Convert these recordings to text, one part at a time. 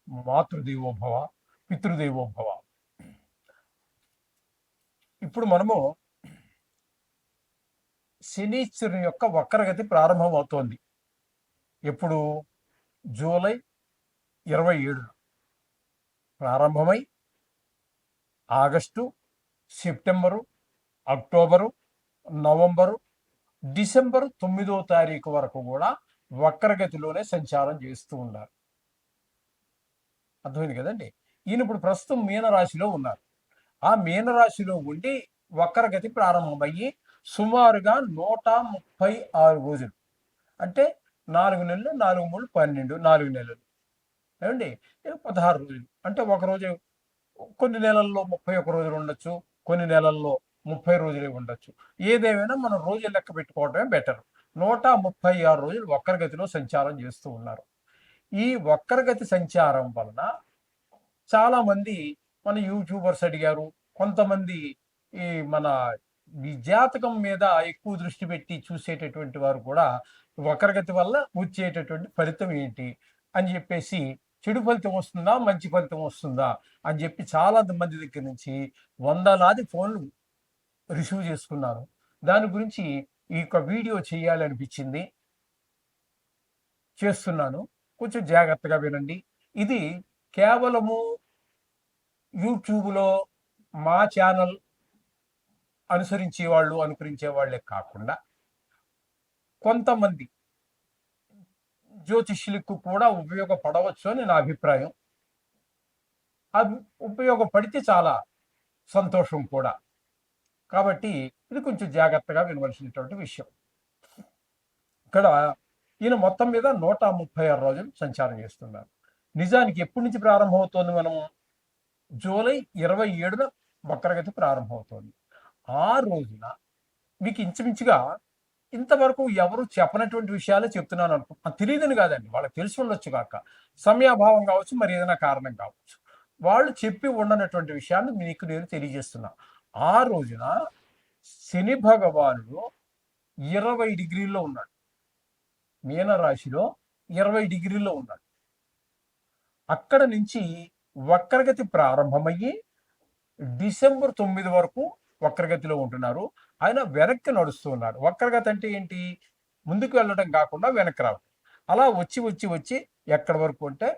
మాతృదేవోభవ, పితృదేవోభవ. ఇప్పుడు మనము శనీశ్వరుని యొక్క వక్రగతి ప్రారంభం అవుతోంది. ఎప్పుడు? జూలై 27 ప్రారంభమై August, September, October, November, December 9వ తారీఖు వరకు కూడా వక్రగతిలోనే సంచారం చేస్తూ ఉన్నారు. అర్థమైంది కదండి. ఈయన ఇప్పుడు ప్రస్తుతం మీనరాశిలో ఉన్నారు. ఆ మీనరాశిలో ఉండి వక్రగతి ప్రారంభమయ్యి సుమారుగా 136 రోజులు, అంటే 4 నెలలు, 4 3 12, 4 నెలలు ఏమండి, 16 రోజులు. అంటే ఒక రోజు, కొన్ని నెలల్లో 31 రోజులు ఉండొచ్చు, కొన్ని నెలల్లో 30 రోజులే ఉండొచ్చు. ఏదేమైనా మనం రోజులు లెక్క పెట్టుకోవడమే బెటర్. 136 రోజులు వక్రగతిలో సంచారం చేస్తూ ఉన్నారు. ఈ వక్రగతి సంచారం వలన చాలా మంది మన యూట్యూబర్స్ అడిగారు, కొంతమంది ఈ మన ఈ జాతకం మీద ఎక్కువ దృష్టి పెట్టి చూసేటటువంటి వారు కూడా వక్రగతి వల్ల వచ్చేటటువంటి ఫలితం ఏంటి అని చెప్పేసి, చెడు ఫలితం వస్తుందా మంచి ఫలితం వస్తుందా అని చెప్పి చాలా మంది దగ్గర నుంచి వందలాది ఫోన్లు రిసీవ్ చేసుకున్నాను. దాని గురించి ఈ యొక్క వీడియో చేయాలనిపించింది, చేస్తున్నాను. కొంచెం జాగ్రత్తగా వినండి. ఇది కేవలము యూట్యూబ్లో మా ఛానల్ అనుసరించే వాళ్ళే కాకుండా కొంతమంది జ్యోతిష్యులకు కూడా ఉపయోగపడవచ్చు అని నా అభిప్రాయం. అది ఉపయోగపడితే చాలా సంతోషం కూడా. కాబట్టి ఇది కొంచెం జాగ్రత్తగా వినవలసినటువంటి విషయం. ఇక్కడ ఈయన మొత్తం మీద 136 రోజులు సంచారం చేస్తున్నారు. నిజానికి ఎప్పటి నుంచి ప్రారంభమవుతోంది? మనం జూలై 27న వక్రగతి ప్రారంభమవుతోంది. ఆ రోజున మీకు ఇంచుమించుగా ఇంతవరకు ఎవరు చెప్పనటువంటి విషయాలే చెప్తున్నాను అనుకో. తెలియదని కాదండి, వాళ్ళకి తెలిసి ఉండొచ్చు కాక, సమయాభావం కావచ్చు, మరి ఏదైనా కారణం కావచ్చు. వాళ్ళు చెప్పి ఉండనటువంటి విషయాన్ని మీకు నేను తెలియజేస్తున్నా. ఆ రోజున శని భగవానుడు 20 డిగ్రీల్లో ఉన్నాడు, మీనరాశిలో 20 డిగ్రీల్లో ఉన్నాడు. అక్కడ నుంచి వక్రగతి ప్రారంభమయ్యి డిసెంబర్ 9 వరకు వక్రగతిలో ఉంటున్నారు. ఆయన వెనక్కి నడుస్తూ ఉన్నాడు. వక్రగతి అంటే ఏంటి? ముందుకు వెళ్ళడం కాకుండా వెనక్కి రావడం. అలా వచ్చి వచ్చి వచ్చి ఎక్కడి వరకు అంటే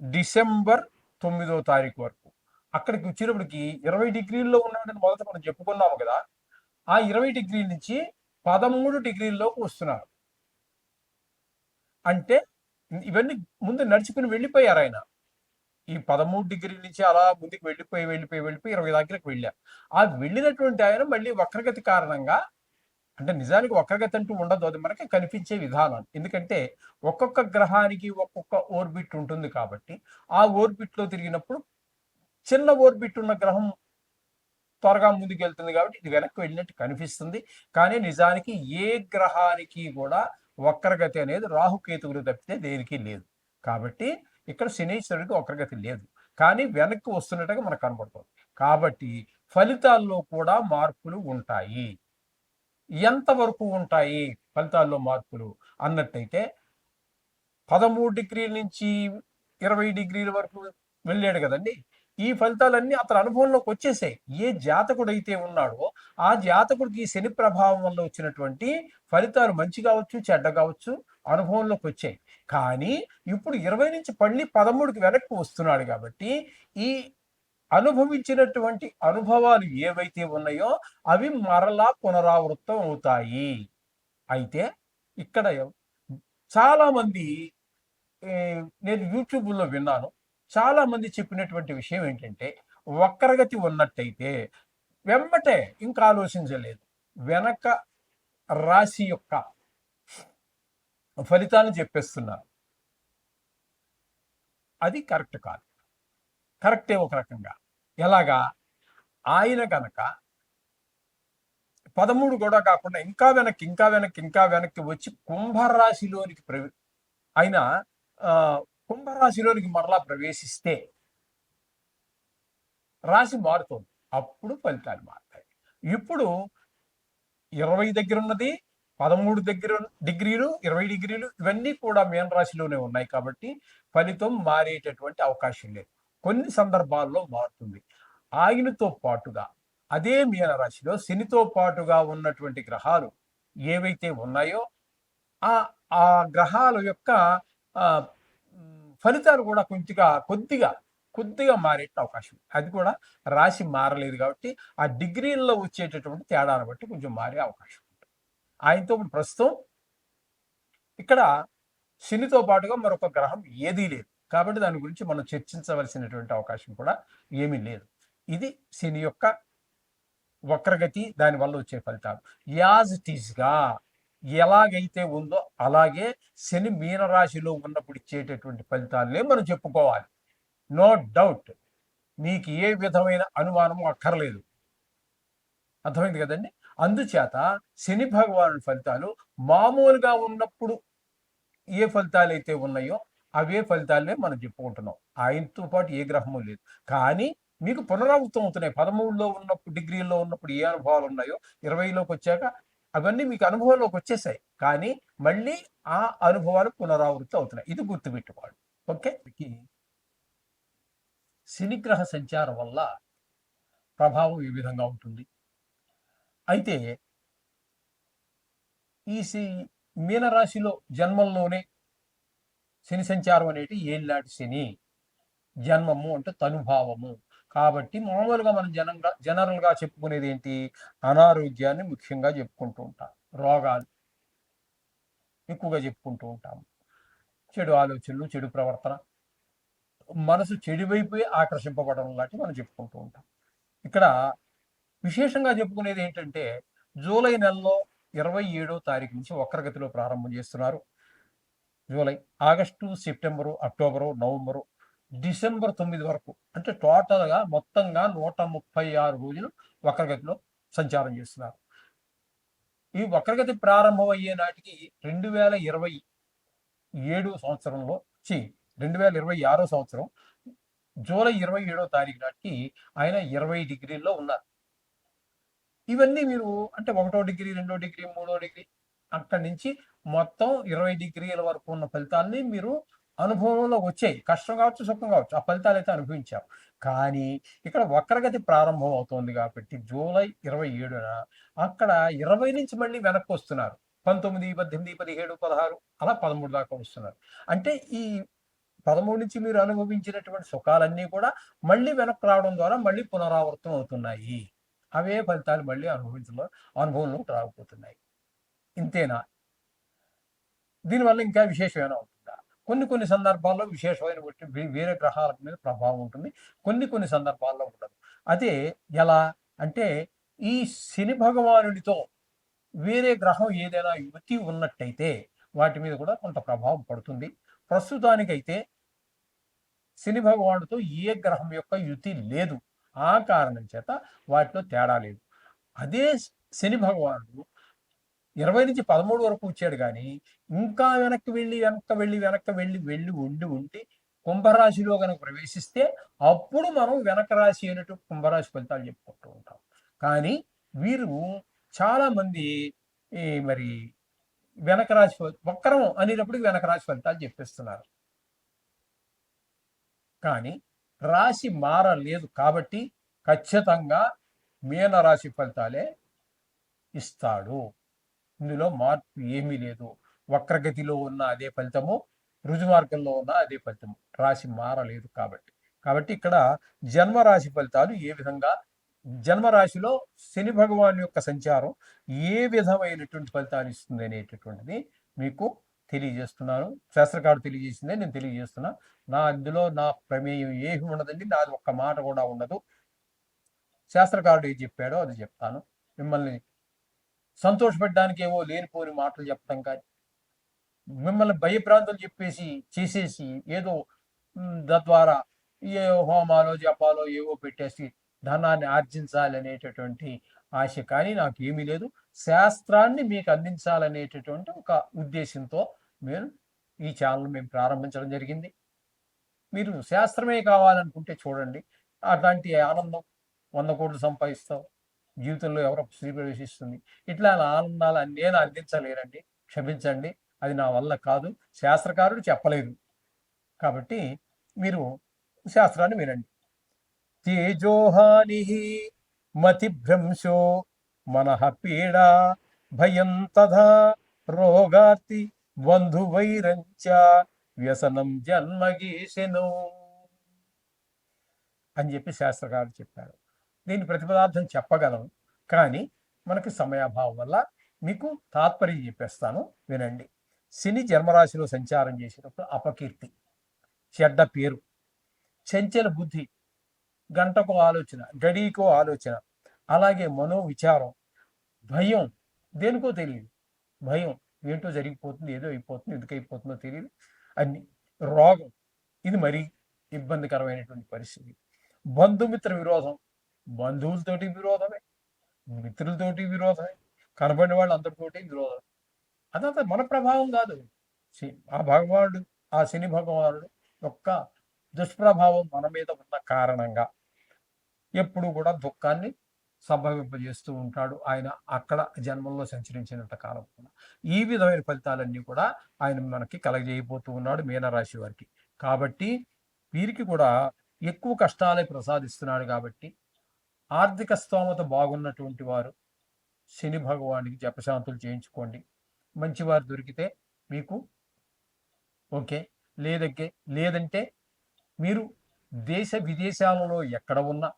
డిసెంబర్ 9వ తారీఖు వరకు. అక్కడికి వచ్చేటప్పటికి 20 డిగ్రీల్లో ఉన్నాడని మొదట మనం చెప్పుకున్నాము కదా. ఆ 20 డిగ్రీల నుంచి 13 డిగ్రీల్లోకి వస్తున్నారు. అంటే ఇవన్నీ ముందు నడుచుకుని వెళ్ళిపోయారు ఆయన. ఈ 13 డిగ్రీల నుంచి అలా ముందుకు వెళ్ళిపోయి 20 దగ్గరకు వెళ్ళారు. ఆ వెళ్ళినటువంటి ఆయన మళ్ళీ వక్రగతి కారణంగా, అంటే నిజానికి వక్రగతి అంటూ ఉండదు, అది మనకి కనిపించే విధానం. ఎందుకంటే ఒక్కొక్క గ్రహానికి ఒక్కొక్క ఓర్బిట్ ఉంటుంది కాబట్టి, ఆ ఓర్బిట్లో తిరిగినప్పుడు చిన్న ఓర్బిట్ ఉన్న గ్రహం త్వరగా ముందుకు వెళ్తుంది కాబట్టి ఇది వెనక్కి వెళ్ళినట్టు కనిపిస్తుంది. కానీ నిజానికి ఏ గ్రహానికి కూడా వక్రగతి అనేది రాహుకేతువులు తప్పితే దేనికి లేదు. కాబట్టి ఇక్కడ శనీశ్వరుడికి వక్రగతి లేదు, కానీ వెనక్కి వస్తున్నట్టుగా మనకు కనబడుతుంది. కాబట్టి ఫలితాల్లో కూడా మార్పులు ఉంటాయి. ఎంతవరకు ఉంటాయి ఫలితాల్లో మార్పులు అన్నట్టయితే, 13 డిగ్రీల నుంచి 20 డిగ్రీల వరకు వెళ్ళాడు కదండి. ఈ ఫలితాలన్నీ అతని అనుభవంలోకి వచ్చేసాయి. ఏ జాతకుడైతే ఉన్నాడో ఆ జాతకుడికి శని ప్రభావం వల్ల వచ్చినటువంటి ఫలితాలు మంచి కావచ్చు, చెడ్డ కావచ్చు, అనుభవంలోకి వచ్చాయి. కానీ ఇప్పుడు 20 నుంచి మళ్ళీ 13కి వెనక్కి వస్తున్నాడు కాబట్టి ఈ అనుభవించినటువంటి అనుభవాలు ఏవైతే ఉన్నాయో అవి మరలా పునరావృతం అవుతాయి. అయితే ఇక్కడ చాలా మంది, నేను యూట్యూబ్లో విన్నాను, చాలా మంది చెప్పినటువంటి విషయం ఏంటంటే, వక్రగతి ఉన్నట్టయితే వెంబటే ఇంకా ఆలోచించలేదు, వెనక రాశి యొక్క ఫలితాలను చెప్పేస్తున్నారు. అది కరెక్ట్ కాదు. కరెక్టే ఒక రకంగా. ఎలాగా? ఆయన కనుక 13 కూడా కాకుండా ఇంకా వెనక్కి వచ్చి కుంభరాశిలోనికి ఆయన కుంభరాశిలోనికి మరలా ప్రవేశిస్తే రాశి మారుతుంది. అప్పుడు ఫలితాలు మారుతాయి. ఇప్పుడు 20 దగ్గర ఉన్నది 13 డిగ్రీలు 20 డిగ్రీలు ఇవన్నీ కూడా మీనరాశిలోనే ఉన్నాయి కాబట్టి ఫలితం మారేటటువంటి అవకాశం లేదు. కొన్ని సందర్భాల్లో మారుతుంది. ఆయనతో పాటుగా అదే మీనరాశిలో శనితో పాటుగా ఉన్నటువంటి గ్రహాలు ఏవైతే ఉన్నాయో ఆ ఆ గ్రహాల యొక్క ఫలితాలు కూడా కొద్దిగా మారే అవకాశం. అది కూడా రాశి మారలేదు కాబట్టి ఆ డిగ్రీల్లో వచ్చేటటువంటి తేడాను బట్టి కొంచెం మారే అవకాశం ఉంటుంది. ఆయనతో ప్రస్తుతం ఇక్కడ శనితో పాటుగా మరొక గ్రహం ఏదీ లేదు కాబట్టి దాని గురించి మనం చర్చించవలసినటువంటి అవకాశం కూడా ఏమీ లేదు. ఇది శని యొక్క వక్రగతి, దానివల్ల వచ్చే ఫలితాలు. యాజ్ ఇట్ ఈస్గా ఎలాగైతే ఉందో అలాగే శని మీనరాశిలో ఉన్నప్పుడు ఇచ్చేటటువంటి ఫలితాలనే మనం చెప్పుకోవాలి. నో డౌట్, మీకు ఏ విధమైన అనుమానం అక్కర్లేదు. అర్థమైంది కదండి. అందుచేత శని భగవాను ఫలితాలు మామూలుగా ఉన్నప్పుడు ఏ ఫలితాలు అయితే ఉన్నాయో అవే ఫలితాలనే మనం చెప్పుకుంటున్నాం. ఆయనతో పాటు ఏ గ్రహము లేదు. కానీ మీకు పునరావృతం అవుతున్నాయి. 13లో ఉన్నప్పుడు డిగ్రీల్లో ఉన్నప్పుడు ఏ అనుభవాలు ఉన్నాయో 20లోకి వచ్చాక అవన్నీ మీకు అనుభవంలోకి వచ్చేసాయి. కానీ మళ్ళీ ఆ అనుభవాలు పునరావృతం అవుతున్నాయి. ఇది గుర్తుపెట్టుకోవాలి. ఓకే. శనిగ్రహ సంచారం వల్ల ప్రభావం ఈ విధంగా ఉంటుంది. అయితే ఈ మీనరాశిలో జన్మంలోనే శని సంచారం అనేది ఏళ్ళనాటి శని, జన్మము అంటే తనుభావము. కాబట్టి మామూలుగా మనం జనరల్గా చెప్పుకునేది ఏంటి? అనారోగ్యాన్ని ముఖ్యంగా చెప్పుకుంటూ ఉంటాం. రోగాలు ఎక్కువగా చెప్పుకుంటూ ఉంటాము. చెడు ఆలోచనలు, చెడు ప్రవర్తన, మనసు చెడు వైపే ఆకర్షింపబడడం లాంటివి మనం చెప్పుకుంటూ ఉంటాం. ఇక్కడ విశేషంగా చెప్పుకునేది ఏంటంటే జూలై నెలలో 27వ తారీఖు నుంచి వక్రగతిలో ప్రారంభం చేస్తున్నారు. July, August, September, October, November, December 9 వరకు, అంటే టోటల్గా మొత్తంగా 136 రోజులు వక్రగతిలో సంచారం చేస్తున్నారు. ఈ వక్రగతి ప్రారంభం అయ్యే నాటికి 2027 సంవత్సరంలో 2026 సంవత్సరం జూలై 27వ తారీఖు నాటికి ఆయన 20 డిగ్రీల్లో ఉన్నారు. ఇవన్నీ మీరు అంటే 1వ డిగ్రీ, 2వ డిగ్రీ, 3వ డిగ్రీ అక్కడి నుంచి మొత్తం 20 డిగ్రీల వరకు ఉన్న ఫలితాలని మీరు అనుభవంలో వచ్చాయి. కష్టం కావచ్చు, సుఖం కావచ్చు, ఆ ఫలితాలు అయితే అనుభవించాం. కానీ ఇక్కడ వక్రగతి ప్రారంభం అవుతోంది కాబట్టి జూలై 27న అక్కడ 20 నుంచి మళ్ళీ వెనక్కి వస్తున్నారు. 19, 18, 17, 16 అలా 13 దాకా వస్తున్నారు. అంటే ఈ 13 నుంచి మీరు అనుభవించినటువంటి సుఖాలన్నీ కూడా మళ్ళీ వెనక్కి రావడం ద్వారా మళ్ళీ పునరావృతం అవుతున్నాయి. అవే ఫలితాలు మళ్ళీ అనుభవంలోకి రాకపోతున్నాయి. ఇంతేనా? దీనివల్ల ఇంకా విశేషమైన ఉంటుందా? కొన్ని సందర్భాల్లో విశేషమైన వేరే గ్రహాల మీద ప్రభావం ఉంటుంది. కొన్ని సందర్భాల్లో ఉండదు. అదే ఎలా అంటే ఈ శని భగవానుడితో వేరే గ్రహం ఏదైనా యుతి ఉన్నట్టయితే వాటి మీద కూడా కొంత ప్రభావం పడుతుంది. ప్రస్తుతానికైతే శని భగవానుడితో ఏ గ్రహం యొక్క యుతి లేదు. ఆ కారణం చేత వాటిలో తేడా లేదు. అదే శని భగవానుడు 20 నుంచి 13 వరకు వచ్చాడు కానీ ఇంకా వెనక్కి వెళ్ళి ఉండి కుంభరాశిలో కనుక ప్రవేశిస్తే అప్పుడు మనం వెనక రాశి అయినట్టు కుంభరాశి ఫలితాలు చెప్పుకుంటూ ఉంటాం. కానీ వీరు చాలా మంది మరి వెనక రాశి వక్రం అనేటప్పటికి వెనక రాశి ఫలితాలు చెప్పిస్తున్నారు. కానీ రాశి మారలేదు కాబట్టి ఖచ్చితంగా మీనరాశి ఫలితాలే ఇస్తాడు. ఇందులో మార్పు ఏమీ లేదు. వక్రగతిలో ఉన్న అదే ఫలితము, రుజుమార్గంలో ఉన్న అదే ఫలితము. రాశి మారలేదు కాబట్టి ఇక్కడ జన్మరాశి ఫలితాలు ఏ విధంగా, జన్మరాశిలో శని భగవాన్ యొక్క సంచారం ఏ విధమైనటువంటి ఫలితాలు ఇస్తుంది అనేటటువంటిది మీకు తెలియజేస్తున్నాను. శాస్త్రకారుడు తెలియజేసిందే నేను తెలియజేస్తున్నా. అందులో నా ప్రమేయం ఏమి ఉండదండి. నాది ఒక్క మాట కూడా ఉండదు. శాస్త్రకారుడు ఏది చెప్పాడో అది చెప్తాను. మిమ్మల్ని సంతోషపెట్టడానికి ఏవో లేనిపోని మాటలు చెప్పడం కానీ, మిమ్మల్ని భయభ్రాంతులు చేసేసి ఏదో తద్వారా ఏ హోమాలో జపాలో ఏవో పెట్టేసి ధనాన్ని ఆర్జించాలి అనేటటువంటి ఆశ కానీ నాకు ఏమీ లేదు. శాస్త్రాన్ని మీకు అందించాలనేటటువంటి ఒక ఉద్దేశంతో ఈ ఛానల్ మేము ప్రారంభించడం జరిగింది. మీరు శాస్త్రమే కావాలనుకుంటే చూడండి, అట్లాంటి ఆనందం 100 కోట్లు సంపాదిస్తావు. జీవితంలో ఎవరో స్త్రీ ప్రవేశిస్తుంది. ఇట్లా ఆనందాలు నేను అందించలేనండి. క్షమించండి. అది నా వల్ల కాదు. శాస్త్రకారుడు చెప్పలేదు. కాబట్టి మీరు శాస్త్రాన్ని వినండి. తేజోహాని మతిభ్రంశో మనః పీడా భయం తథా రోగార్తి బంధువైరంచ వ్యసనం జన్మగీశను అని చెప్పి శాస్త్రకారుడు చెప్పారు. దీని ప్రతిపదార్థం చెప్పగలను, కానీ మనకి సమయాభావం వల్ల మీకు తాత్పర్యం చెప్పేస్తాను, వినండి. శని జన్మరాశిలో సంచారం చేసేటప్పుడు అపకీర్తి, చెడ్డ పేరు, చంచల బుద్ధి, గంటకో ఆలోచన, గడికో ఆలోచన, అలాగే మనోవిచారం, భయం, దేనికో తెలియదు భయం, ఏంటో జరిగిపోతుంది, ఏదో అయిపోతుంది, ఎందుకు అయిపోతుందో తెలియదు, అన్ని, రోగం, ఇది మరీ ఇబ్బందికరమైనటువంటి పరిస్థితి, బంధుమిత్ర విరోధం, బంధువులతోటి విరోధమే, మిత్రులతోటి విరోధమే, కనబడిన వాళ్ళు అందరితోటి విరోధం. అదంతా మన ప్రభావం కాదు. ఆ భగవానుడు, ఆ శని భగవానుడు యొక్క దుష్ప్రభావం మన మీద ఉన్న కారణంగా ఎప్పుడు కూడా దుఃఖాన్ని సంభవింపజేస్తూ ఉంటాడు ఆయన అక్కడ జన్మంలో సంచరించినంత కాలం కూడా. ఈ విధమైన ఫలితాలన్నీ కూడా ఆయన మనకి కలగజేయబోతూ ఉన్నాడు మీనరాశి వారికి. కాబట్టి వీరికి కూడా ఎక్కువ కష్టాలే ప్రసాదిస్తున్నాడు. కాబట్టి ఆర్థిక స్తోమత బాగున్నటువంటి వారు శని భగవానికి జపశాంతులు చేయించుకోండి. మంచివారు దొరికితే మీకు ఓకే, లేదంటే మీరు దేశ విదేశాలలో ఎక్కడ ఉన్నా,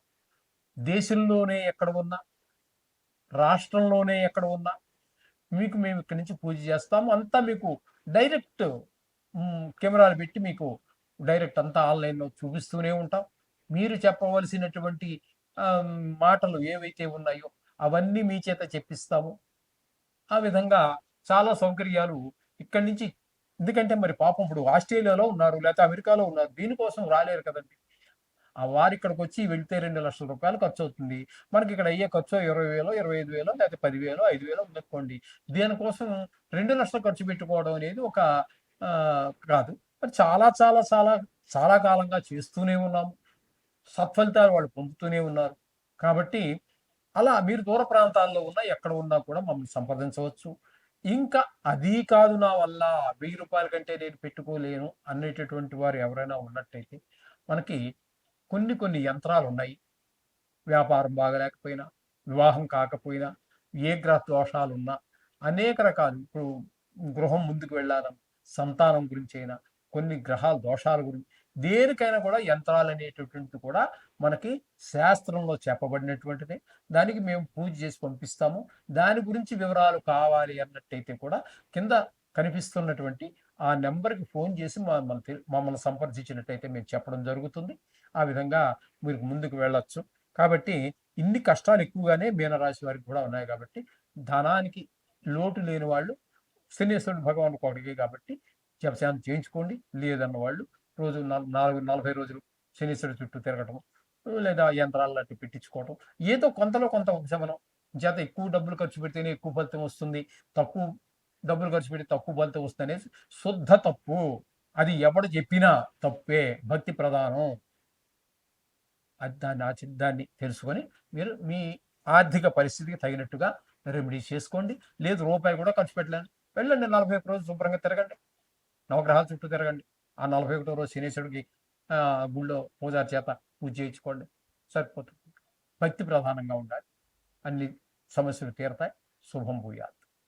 దేశంలోనే ఎక్కడ ఉన్నా, రాష్ట్రంలోనే ఎక్కడ ఉన్నా మీకు మేము ఇక్కడి నుంచి పూజ చేస్తాము. అంతా మీకు డైరెక్ట్ కెమెరాలు పెట్టి మీకు డైరెక్ట్ అంతా ఆన్లైన్లో చూపిస్తూనే ఉంటాం. మీరు చెప్పవలసినటువంటి మాటలు ఏవైతే ఉన్నాయో అవన్నీ మీ చేత చెప్పిస్తాము. ఆ విధంగా చాలా సౌకర్యాలు ఇక్కడి నుంచి, ఎందుకంటే మరి పాపం ఇప్పుడు ఆస్ట్రేలియాలో ఉన్నారు, లేకపోతే అమెరికాలో ఉన్నారు, దీనికోసం రాలేరు కదండి. ఆ వారు ఇక్కడికి వచ్చి వెళ్తే 2 లక్షల రూపాయలు ఖర్చు అవుతుంది. మనకి ఇక్కడ అయ్యే ఖర్చు 20,000, 25,000, లేకపోతే 10,000, 5,000 ఉందనుకోండి. దీనికోసం 2 లక్షలు ఖర్చు పెట్టుకోవడం అనేది ఒక కాదు. మరి చాలా చాలా చాలా చాలా కాలంగా చేస్తూనే ఉన్నాము. సత్ఫలితాలు వాళ్ళు పొందుతూనే ఉన్నారు. కాబట్టి అలా మీరు దూర ప్రాంతాల్లో ఉన్నా, ఎక్కడ ఉన్నా కూడా మమ్మల్ని సంప్రదించవచ్చు. ఇంకా అది కాదు, నా వల్ల 1000 రూపాయల కంటే నేను పెట్టుకోలేను అనేటటువంటి వారు ఎవరైనా ఉన్నట్టయితే మనకి కొన్ని యంత్రాలు ఉన్నాయి. వ్యాపారం బాగలేకపోయినా, వివాహం కాకపోయినా, ఏ గ్రహ దోషాలున్నా, అనేక రకాలు, ఇప్పుడు గృహం ముందుకు వెళ్ళాలని, సంతానం గురించి అయినా, కొన్ని గ్రహాల దోషాల గురించి, దేనికైనా కూడా యంత్రాలు అనేటటువంటిది కూడా మనకి శాస్త్రంలో చెప్పబడినటువంటిది. దానికి మేము పూజ చేసి పంపిస్తాము. దాని గురించి వివరాలు కావాలి అన్నట్టయితే కూడా కింద కనిపిస్తున్నటువంటి ఆ నెంబర్కి ఫోన్ చేసి మమ్మల్ని సంప్రదించినట్టయితే మేము చెప్పడం జరుగుతుంది. ఆ విధంగా మీరు ముందుకు వెళ్ళొచ్చు. కాబట్టి ఇన్ని కష్టాలు ఎక్కువగానే మీనరాశి వారికి కూడా ఉన్నాయి. కాబట్టి ధనానికి లోటు లేని వాళ్ళు శనీశ్వరుడు భగవానుడు ఒకటికే కాబట్టి జపశాంతి చేయించుకోండి. లేదన్న వాళ్ళు రోజు 40 రోజులు శనీశ్వరుడు చుట్టూ తిరగటం, లేదా యంత్రాలు లాంటివి పెట్టించుకోవటం, ఏదో కొంతలో కొంత ఉపశమనం. చేత ఎక్కువ డబ్బులు ఖర్చు పెడితేనే ఎక్కువ ఫలితం వస్తుంది, తక్కువ డబ్బులు ఖర్చు పెడితే తక్కువ ఫలితం వస్తుంది అనేది శుద్ధ తప్పు. అది ఎవడు చెప్పినా తప్పే. భక్తి ప్రధానం. దాన్ని తెలుసుకొని మీరు మీ ఆర్థిక పరిస్థితికి తగినట్టుగా రెమెడీ చేసుకోండి. లేదు రూపాయి కూడా ఖర్చు పెట్టలేను, వెళ్ళండి 41 రోజులు శుభ్రంగా తిరగండి, నవగ్రహాల చుట్టూ తిరగండి. ఆ 41వ రోజు శనీశ్వరుడికి గుళ్ళో పూజారి చేత పూజ చేయించుకోండి, సరిపోతుంది. భక్తి ప్రధానంగా ఉండాలి, అన్ని సమస్యలు తీరతాయి. శుభం భూయాత్.